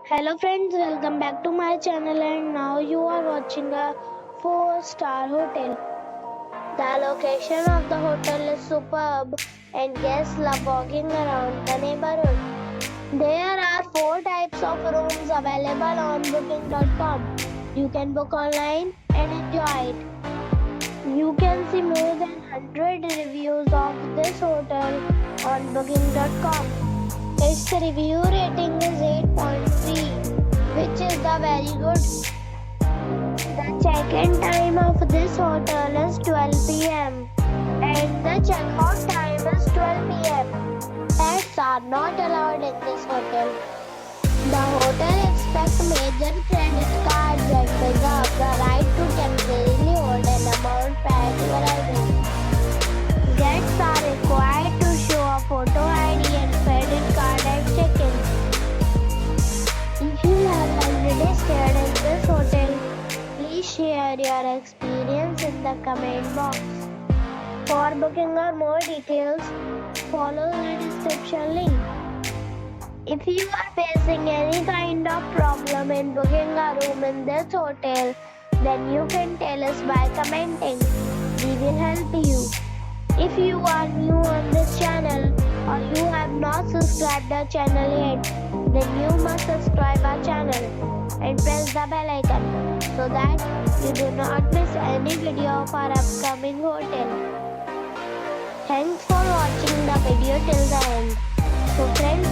Hello friends, welcome back to my channel and now you are watching a 4-star hotel. The location of the hotel is superb and guests love walking around the neighborhood. There are 4 types of rooms available on booking.com. You can book online and enjoy it. You can see more than 100 reviews of this hotel on booking.com. Its review rating is 8.3, which is the very good. The check-in time of this hotel is 12 p.m. and the check-out time is 12 p.m. Pets are not allowed in this hotel. The hotel expects major credit cards and reserves the right to temporarily hold an amount prior to arrival. Guests are required to show a photo ID and credit card at check-in. If you have already stayed in this hotel, please share your experience in the comment box. For booking or more details, follow the description link. If you are facing any kind of problem in booking a room in this hotel, then you can tell us by commenting. We will help you. If you are new on this channel or you have not subscribed our channel yet, then you must subscribe our channel and press the bell icon so that you do not miss any video of our upcoming hotel. Thanks for watching the video till the end. So friends,